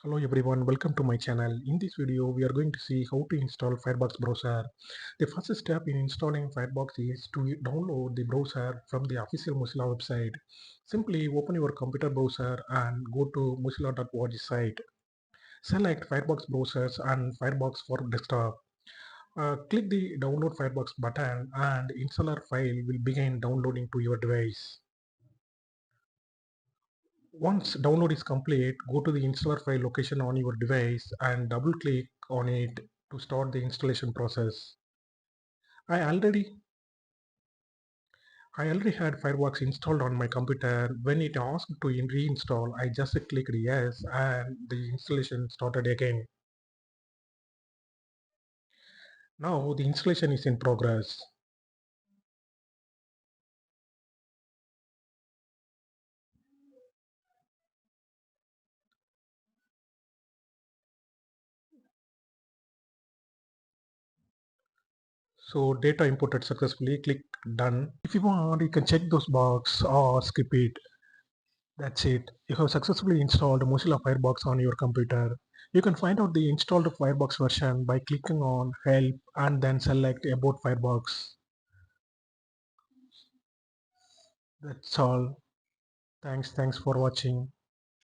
Hello everyone, welcome to my channel. In this video, we are going to see how to install Firefox browser. The first step in installing Firefox is to download the browser from the official Mozilla website. Simply open your computer browser and go to mozilla.org site. Select Firefox browsers and Firefox for desktop. Click the download Firefox button and installer file will begin downloading to your device. Once download is complete, go to the installer file location on your device and double click on it to start the installation process. I already I already had Firefox installed on my computer. When it asked to reinstall, I just clicked yes and the installation started again. Now the installation is in progress. So data imported successfully, click done. If you want, you can check those box or skip it. That's it. You have successfully installed Mozilla Firefox on your computer. You can find out the installed Firefox version by clicking on Help and then select About Firefox. That's all. Thanks for watching.